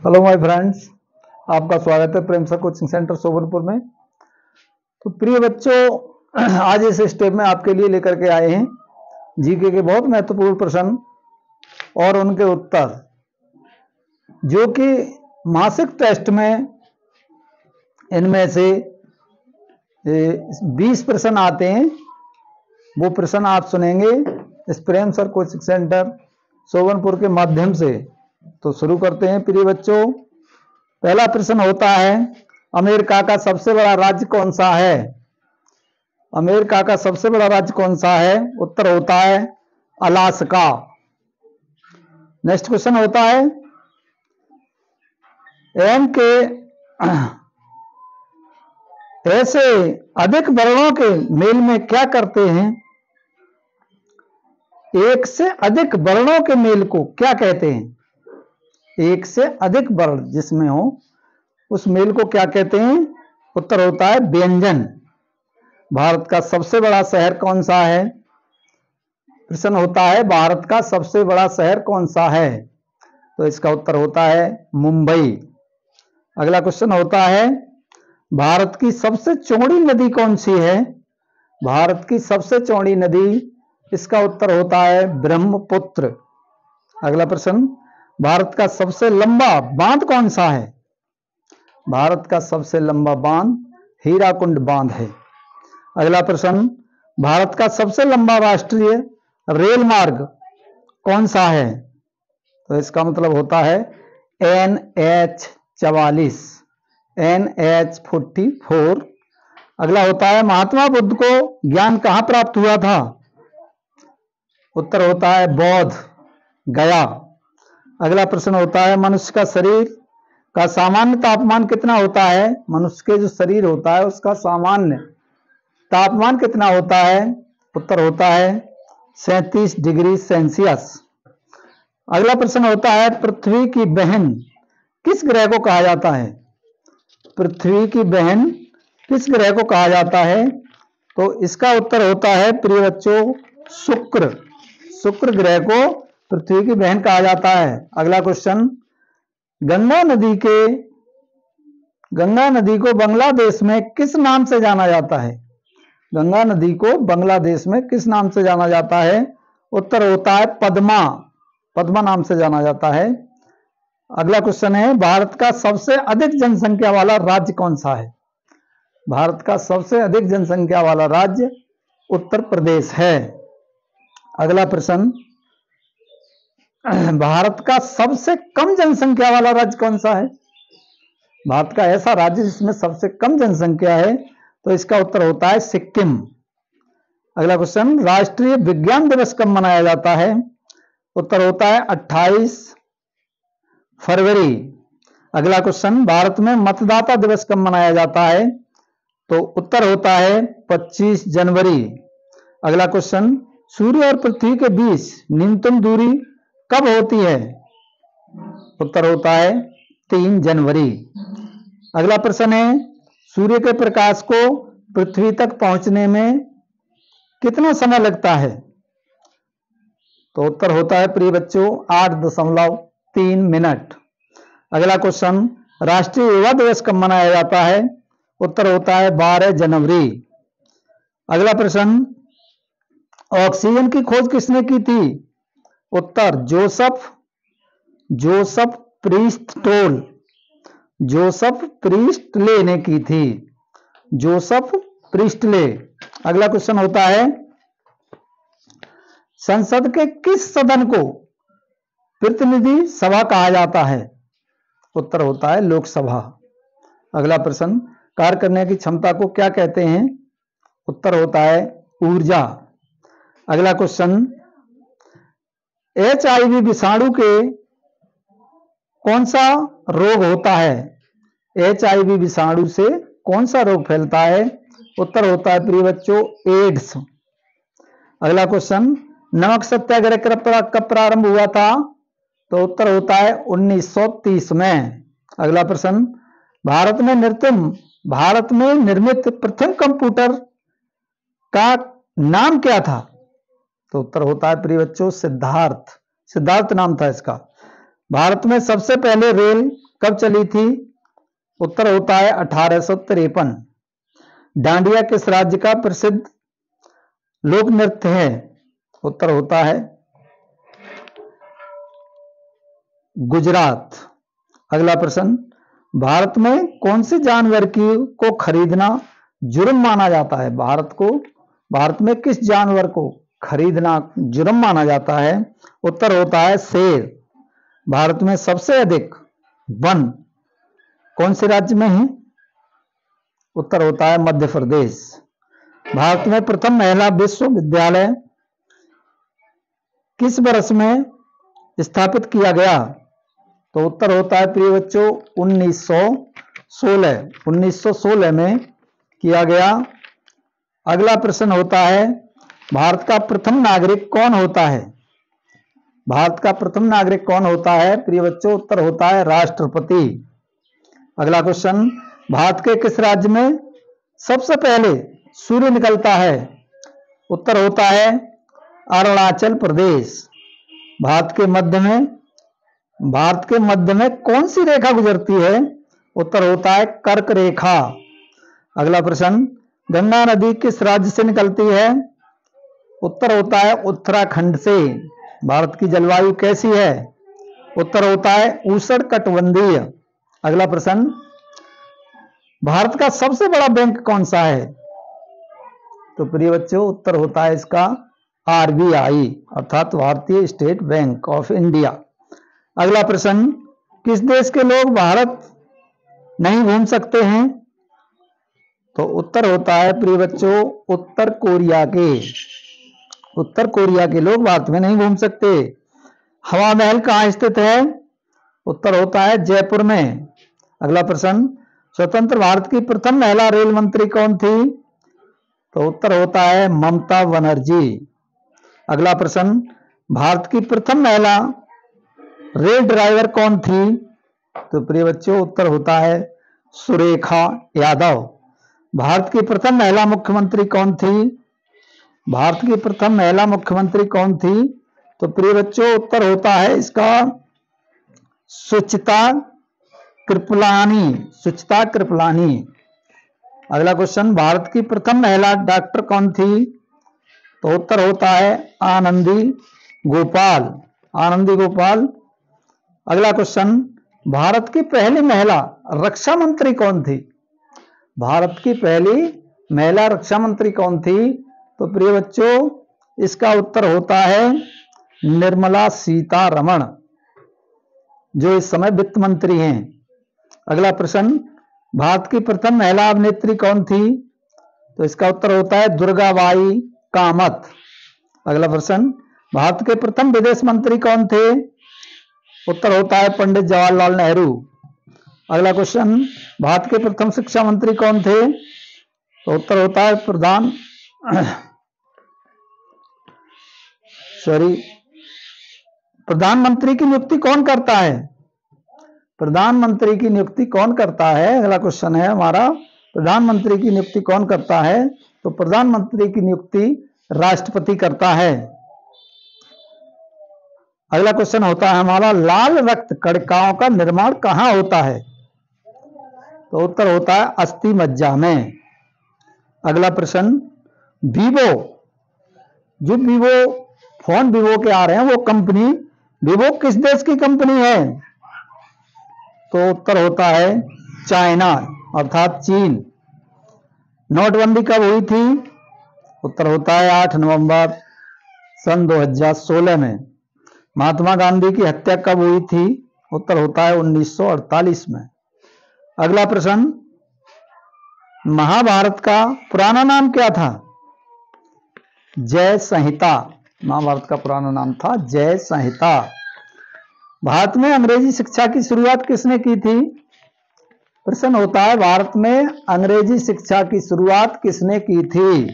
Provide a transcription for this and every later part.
Hello my friends, आपका स्वागत है प्रेम सर कोचिंग सेंटर सोबरपुर में। तो प्रिय बच्चों, आज इस स्टेप में आपके लिए लेकर के आए हैं जीके के बहुत महत्वपूर्ण प्रश्न और उनके उत्तर, जो कि मासिक टेस्ट में इनमें से 20 प्रश्न आते हैं। वो प्रश्न आप सुनेंगे इस प्रेम सर कोचिंग सेंटर सोबरपुर के माध्यम से। तो शुरू करते हैं प्रिय बच्चों। पहला प्रश्न होता है, अमेरिका का सबसे बड़ा राज्य कौन सा है? अमेरिका का सबसे बड़ा राज्य कौन सा है? उत्तर होता है अलास्का। नेक्स्ट क्वेश्चन होता है, एम के ऐसे अधिक वर्णों के मेल में क्या करते हैं? एक से अधिक वर्णों के मेल को क्या कहते हैं? एक से अधिक वर्ण जिसमें हो उस मेल को क्या कहते हैं? उत्तर होता है व्यंजन। भारत का सबसे बड़ा शहर कौन सा है? प्रश्न होता है, भारत का सबसे बड़ा शहर कौन सा है? तो इसका उत्तर होता है मुंबई। अगला क्वेश्चन होता है, भारत की सबसे चौड़ी नदी कौन सी है? भारत की सबसे चौड़ी नदी, इसका उत्तर होता है ब्रह्मपुत्र। अगला प्रश्न, भारत का सबसे लंबा बांध कौन सा है? भारत का सबसे लंबा बांध हीराकुंड बांध है। अगला प्रश्न, भारत का सबसे लंबा राष्ट्रीय रेल मार्ग कौन सा है? तो इसका मतलब होता है NH44, NH44। अगला होता है, महात्मा बुद्ध को ज्ञान कहां प्राप्त हुआ था? उत्तर होता है बौद्ध गया। अगला प्रश्न होता है, मनुष्य का शरीर का सामान्य तापमान कितना होता है? मनुष्य के जो शरीर होता है उसका सामान्य तापमान कितना होता है? उत्तर होता है 37 डिग्री सेल्सियस। अगला प्रश्न होता है, पृथ्वी की बहन किस ग्रह को कहा जाता है? पृथ्वी की बहन किस ग्रह को कहा जाता है? तो इसका उत्तर होता है प्रिय बच्चों शुक्र। शुक्र ग्रह को पृथ्वी की बहन कहा जाता है। अगला क्वेश्चन, गंगा नदी को बांग्लादेश में किस नाम से जाना जाता है? गंगा नदी को बांग्लादेश में किस नाम से जाना जाता है? उत्तर होता है पद्मा। पद्मा नाम से जाना जाता है। अगला क्वेश्चन है, भारत का सबसे अधिक जनसंख्या वाला राज्य कौन सा है? भारत का सबसे अधिक जनसंख्या वाला राज्य उत्तर प्रदेश है। अगला प्रश्न, भारत का सबसे कम जनसंख्या वाला राज्य कौन सा है? भारत का ऐसा राज्य जिसमें सबसे कम जनसंख्या है, तो इसका उत्तर होता है सिक्किम। अगला क्वेश्चन, राष्ट्रीय विज्ञान दिवस कब मनाया जाता है? उत्तर होता है 28 फरवरी। अगला क्वेश्चन, भारत में मतदाता दिवस कब मनाया जाता है? तो उत्तर होता है 25 जनवरी। अगला क्वेश्चन, सूर्य और पृथ्वी के बीच न्यूनतम दूरी कब होती है? उत्तर होता है 3 जनवरी। अगला प्रश्न है, सूर्य के प्रकाश को पृथ्वी तक पहुंचने में कितना समय लगता है? तो उत्तर होता है प्रिय बच्चों 8.3 मिनट। अगला क्वेश्चन, राष्ट्रीय युवा दिवस कब मनाया जाता है? उत्तर होता है 12 जनवरी। अगला प्रश्न, ऑक्सीजन की खोज किसने की थी? उत्तर जोसेफ प्रीस्टले ने की थी। Joseph Priestley. अगला क्वेश्चन होता है, संसद के किस सदन को प्रतिनिधि सभा कहा जाता है? उत्तर होता है लोकसभा। अगला प्रश्न, कार्य करने की क्षमता को क्या कहते हैं? उत्तर होता है ऊर्जा। अगला क्वेश्चन, HIV विषाणु के कौन सा रोग होता है? HIV विषाणु से कौन सा रोग फैलता है? उत्तर होता है प्रिय बच्चों एड्स। अगला क्वेश्चन, नमक सत्याग्रह कब प्रारंभ हुआ था? तो उत्तर होता है 1930 में। अगला प्रश्न, भारत में निर्मित प्रथम कंप्यूटर का नाम क्या था? तो उत्तर होता है प्रिय बच्चों सिद्धार्थ नाम था इसका। भारत में सबसे पहले रेल कब चली थी? उत्तर होता है 1853। डांडिया किस राज्य का प्रसिद्ध लोक नृत्य है? उत्तर होता है गुजरात। अगला प्रश्न, भारत में कौन से जानवर को खरीदना जुर्म माना जाता है? भारत में किस जानवर को खरीदना जुर्म माना जाता है? उत्तर होता है शेर। भारत में सबसे अधिक वन कौन से राज्य में है? उत्तर होता है मध्य प्रदेश। भारत में प्रथम महिला विश्वविद्यालय किस वर्ष में स्थापित किया गया? तो उत्तर होता है प्रिय बच्चों 1916 में किया गया। अगला प्रश्न होता है, भारत का प्रथम नागरिक कौन होता है? भारत का प्रथम नागरिक कौन होता है प्रिय बच्चों? उत्तर होता है राष्ट्रपति। अगला क्वेश्चन, भारत के किस राज्य में सबसे पहले सूर्य निकलता है? उत्तर होता है अरुणाचल प्रदेश। भारत के मध्य में कौन सी रेखा गुजरती है? उत्तर होता है कर्क रेखा। अगला प्रश्न, गंगा नदी किस राज्य से निकलती है? उत्तर होता है उत्तराखंड से। भारत की जलवायु कैसी है? उत्तर होता है उष्णकटिबंधीय। अगला प्रश्न, भारत का सबसे बड़ा बैंक कौन सा है? तो प्रिय बच्चों उत्तर होता है इसका आरबीआई अर्थात भारतीय स्टेट बैंक ऑफ इंडिया। अगला प्रश्न, किस देश के लोग भारत नहीं घूम सकते हैं? तो उत्तर होता है प्रिय बच्चों उत्तर कोरिया के लोग भारत में नहीं घूम सकते। हवा महल कहाँ स्थित है? उत्तर होता है जयपुर में। अगला प्रश्न, स्वतंत्र भारत की प्रथम महिला रेल मंत्री कौन थी? तो उत्तर होता है ममता बनर्जी। अगला प्रश्न, भारत की प्रथम महिला रेल ड्राइवर कौन थी? तो प्रिय बच्चों उत्तर होता है सुरेखा यादव। भारत की प्रथम महिला मुख्यमंत्री कौन थी? भारत की प्रथम महिला मुख्यमंत्री कौन थी? तो प्रिय बच्चों उत्तर होता है इसका सुचिता कृपलानी। अगला क्वेश्चन, भारत की प्रथम महिला डॉक्टर कौन थी? तो उत्तर होता है आनंदी गोपाल। अगला क्वेश्चन, भारत की पहली महिला रक्षा मंत्री कौन थी? भारत की पहली महिला रक्षा मंत्री कौन थी? तो प्रिय बच्चों इसका उत्तर होता है निर्मला सीतारमण, जो इस समय वित्त मंत्री हैं। अगला प्रश्न, भारत की प्रथम महिला अभिनेत्री कौन थी? तो इसका उत्तर होता है दुर्गाबाई कामत। अगला प्रश्न, भारत के प्रथम विदेश मंत्री कौन थे? उत्तर होता है पंडित जवाहरलाल नेहरू। अगला क्वेश्चन, भारत के प्रथम शिक्षा मंत्री कौन थे? तो उत्तर होता है प्रधानमंत्री की नियुक्ति कौन करता है? प्रधानमंत्री की नियुक्ति कौन करता है? अगला क्वेश्चन है हमारा, प्रधानमंत्री की नियुक्ति कौन करता है? तो प्रधानमंत्री की नियुक्ति राष्ट्रपति करता है। अगला क्वेश्चन होता है हमारा, लाल रक्त कणिकाओं का निर्माण कहां होता है? तो उत्तर होता है अस्थि मज्जा में। अगला प्रश्न, फोन वीवो के आ रहे हैं, वो कंपनी वीवो किस देश की कंपनी है? तो उत्तर होता है चाइना अर्थात चीन। नोटबंदी कब हुई थी? उत्तर होता है 8 नवंबर सन 2016 में। महात्मा गांधी की हत्या कब हुई थी? उत्तर होता है 1948 में। अगला प्रश्न, महाभारत का पुराना नाम क्या था? जय संहिता। महाभारत का पुराना नाम था जय संहिता। भारत में अंग्रेजी शिक्षा की शुरुआत किसने की थी? प्रश्न होता है भारत में अंग्रेजी शिक्षा की शुरुआत किसने की थी?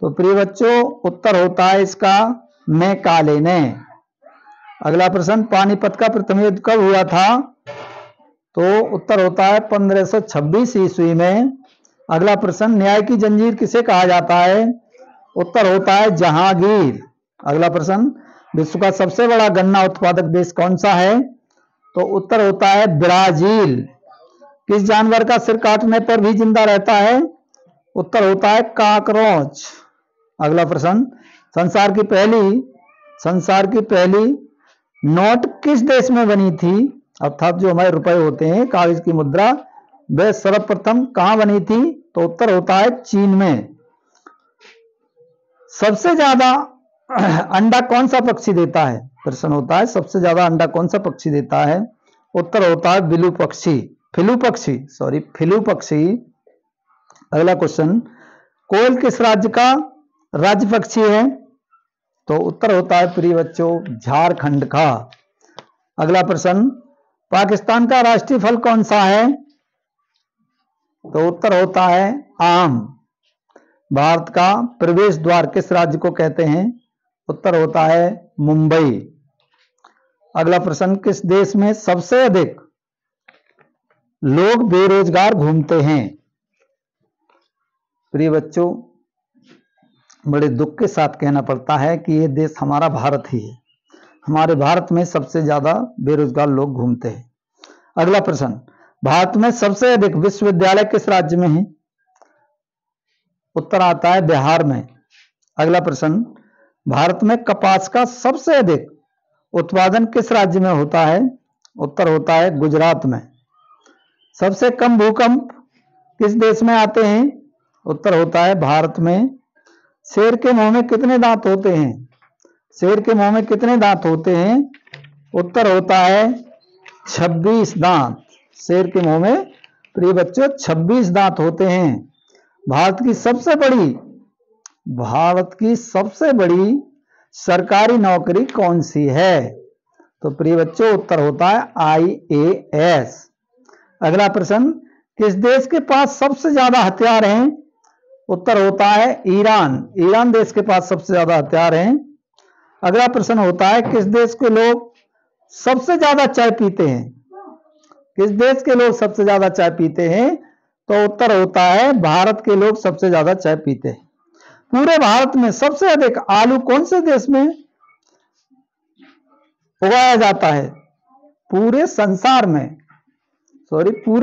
तो प्रिय बच्चों उत्तर होता है इसका मैकाले ने। अगला प्रश्न, पानीपत का प्रथम युद्ध कब हुआ था? तो उत्तर होता है 1526 ईस्वी में। अगला प्रश्न, न्याय की जंजीर किसे कहा जाता है? उत्तर होता है जहांगीर। अगला प्रश्न, विश्व का सबसे बड़ा गन्ना उत्पादक देश कौन सा है? तो उत्तर होता है ब्राजील। किस जानवर का सिर काटने पर भी जिंदा रहता है? उत्तर होता है कॉकरोच। अगला प्रश्न, संसार की पहली नोट किस देश में बनी थी? अर्थात जो हमारे रुपए होते हैं, कागज की मुद्रा, वे सर्वप्रथम कहां बनी थी? तो उत्तर होता है चीन में। सबसे ज्यादा अंडा कौन सा पक्षी देता है? प्रश्न होता है सबसे ज्यादा अंडा कौन सा पक्षी देता है? उत्तर होता है फिलू पक्षी। अगला क्वेश्चन, कोयल किस राज्य का राज्य पक्षी है? तो उत्तर होता है प्रिय बच्चों झारखंड का। अगला प्रश्न, पाकिस्तान का राष्ट्रीय फल कौन सा है? तो उत्तर होता है आम। भारत का प्रवेश द्वार किस राज्य को कहते हैं? उत्तर होता है मुंबई। अगला प्रश्न, किस देश में सबसे अधिक लोग बेरोजगार घूमते हैं? प्रिय बच्चों, बड़े दुख के साथ कहना पड़ता है कि यह देश हमारा भारत ही है। हमारे भारत में सबसे ज्यादा बेरोजगार लोग घूमते हैं। अगला प्रश्न, भारत में सबसे अधिक विश्वविद्यालय किस राज्य में है? उत्तर आता है बिहार में। अगला प्रश्न, भारत में कपास का सबसे अधिक उत्पादन किस राज्य में होता है? उत्तर होता है गुजरात में। सबसे कम भूकंप किस देश में आते हैं? उत्तर होता है भारत में। शेर के मुंह में कितने दांत होते हैं? शेर के मुंह में कितने दांत होते हैं? उत्तर होता है 26 दांत। शेर के मुंह में प्रिय बच्चों 26 दांत होते हैं। भारत की सबसे बड़ी सरकारी नौकरी कौन सी है? तो प्रिय बच्चों उत्तर होता है IAS। अगला प्रश्न, किस देश के पास सबसे ज्यादा हथियार हैं? उत्तर होता है ईरान देश के पास सबसे ज्यादा हथियार हैं। अगला प्रश्न होता है, किस देश के लोग सबसे ज्यादा चाय पीते हैं? किस देश के लोग सबसे ज्यादा चाय पीते हैं? तो उत्तर होता है भारत के लोग सबसे ज्यादा चाय पीते हैं। पूरे भारत में सबसे अधिक आलू कौन से देश में उगाया जाता है? पूरे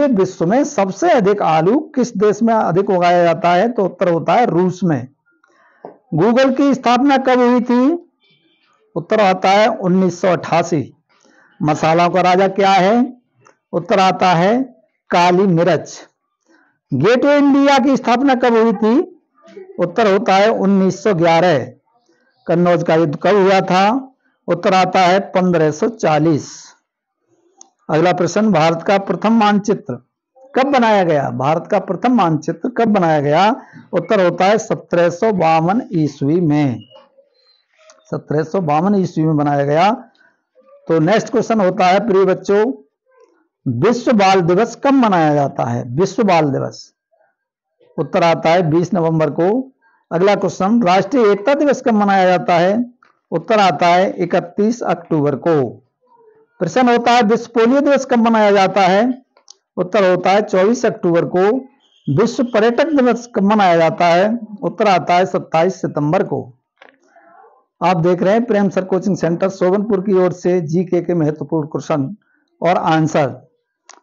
विश्व में सबसे अधिक आलू किस देश में अधिक उगाया जाता है? तो उत्तर होता है रूस में। गूगल की स्थापना कब हुई थी? उत्तर आता है 1988। मसालों का राजा क्या है? उत्तर आता है काली मिर्च। गेटवे इंडिया की स्थापना कब हुई थी? उत्तर होता है 1911। कन्नौज का युद्ध कब हुआ था? उत्तर आता है 1540। अगला प्रश्न, भारत का प्रथम मानचित्र कब बनाया गया? भारत का प्रथम मानचित्र कब बनाया गया? उत्तर होता है 1752 ईस्वी में। 1752 ईस्वी में बनाया गया। तो नेक्स्ट क्वेश्चन होता है प्रिय बच्चों, विश्व बाल दिवस कब मनाया जाता है? विश्व बाल दिवस उत्तर आता है 20 नवंबर को। अगला क्वेश्चन, राष्ट्रीय एकता दिवस कब मनाया जाता है? उत्तर आता है 31 अक्टूबर को। प्रश्न होता है, विश्व पोलियो दिवस कब मनाया जाता है? उत्तर होता है 24 अक्टूबर को। विश्व पर्यटक दिवस कब मनाया जाता है? उत्तर आता है 27 सितंबर को। आप देख रहे हैं प्रेम सर कोचिंग सेंटर सोबनपुर की ओर से जीके के महत्वपूर्ण क्वेश्चन और आंसर।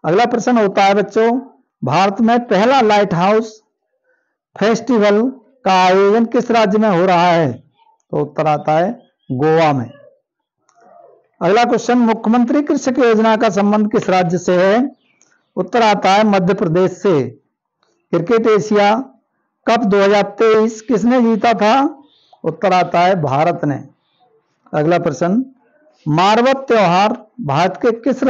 अगला प्रश्न होता है बच्चों, भारत में पहला लाइट हाउस फेस्टिवल का आयोजन किस राज्य में हो रहा है? तो उत्तर आता है गोवा में। अगला क्वेश्चन, मुख्यमंत्री कृषक योजना का संबंध किस राज्य से है? उत्तर आता है मध्य प्रदेश से। क्रिकेट एशिया कप 2023 किसने जीता था? उत्तर आता है भारत ने। अगला प्रश्न, मारवत त्योहार भारत के किस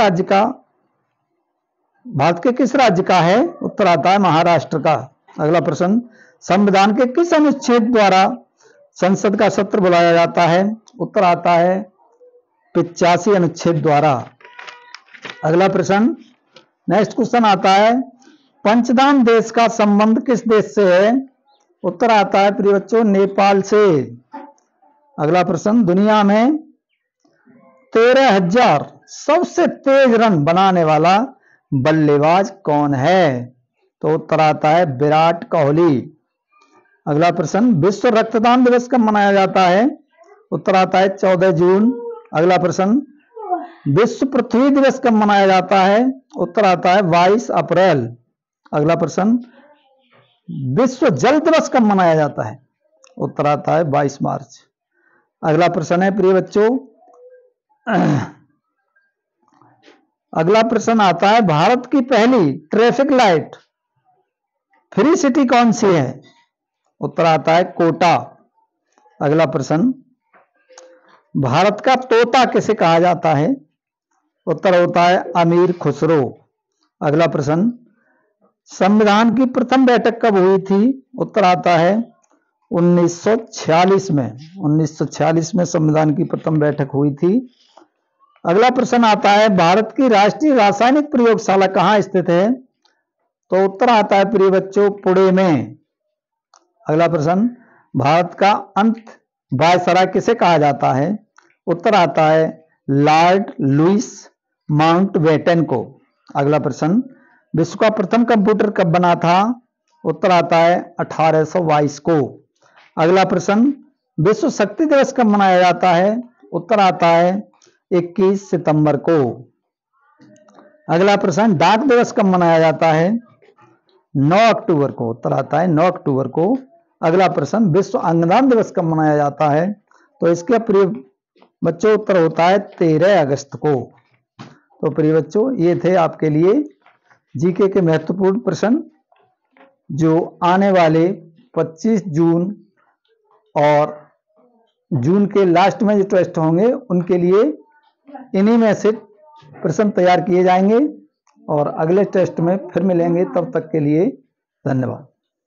राज्य का है? उत्तर आता है महाराष्ट्र का। अगला प्रश्न, संविधान के किस अनुच्छेद द्वारा संसद का सत्र बुलाया जाता है? उत्तर आता है 85 अनुच्छेद द्वारा। अगला प्रश्न, नेक्स्ट क्वेश्चन आता है, पंचधाम देश का संबंध किस देश से है? उत्तर आता है प्रिय बच्चों नेपाल से। अगला प्रश्न, दुनिया में 13,000 सबसे तेज रन बनाने वाला बल्लेबाज कौन है? तो उत्तर आता है विराट कोहली। अगला प्रश्न, विश्व रक्तदान दिवस कब मनाया जाता है? उत्तर आता है 14 जून। अगला प्रश्न, विश्व पृथ्वी दिवस कब मनाया जाता है? उत्तर आता है 22 अप्रैल। अगला प्रश्न, विश्व जल दिवस कब मनाया जाता है? उत्तर आता है 22 मार्च। अगला प्रश्न है प्रिय बच्चों, अगला प्रश्न आता है भारत की पहली ट्रैफिक लाइट फ्री सिटी कौन सी है? उत्तर आता है कोटा। अगला प्रश्न, भारत का तोता किसे कहा जाता है? उत्तर होता है अमीर खुसरो। अगला प्रश्न, संविधान की प्रथम बैठक कब हुई थी? उत्तर आता है 1946 में। 1946 में संविधान की प्रथम बैठक हुई थी। अगला प्रश्न आता है भारत की राष्ट्रीय रासायनिक प्रयोगशाला कहाँ स्थित है? तो उत्तर आता है प्रिय बच्चों पुणे में। अगला प्रश्न, भारत का अंत वायसराय किसे कहा जाता है? उत्तर आता है लॉर्ड लुईस माउंटबेटन को। अगला प्रश्न, विश्व का प्रथम कंप्यूटर कब बना था? उत्तर आता है 1822 को। अगला प्रश्न, विश्व शक्ति दिवस कब मनाया जाता है? उत्तर आता है 21 सितंबर को। अगला प्रश्न, डाक दिवस कब मनाया जाता है? 9 अक्टूबर को। उत्तर आता है 9 अक्टूबर को। अगला प्रश्न, विश्व अंगदान दिवस कब मनाया जाता है? तो इसके प्रिय बच्चों उत्तर होता है 13 अगस्त को। तो प्रिय बच्चों ये थे आपके लिए जीके के महत्वपूर्ण प्रश्न जो आने वाले 25 जून और जून के लास्ट में जो टेस्ट होंगे उनके लिए इन्हीं में से प्रश्न तैयार किए जाएंगे और अगले टेस्ट में फिर मिलेंगे। तब तक के लिए धन्यवाद।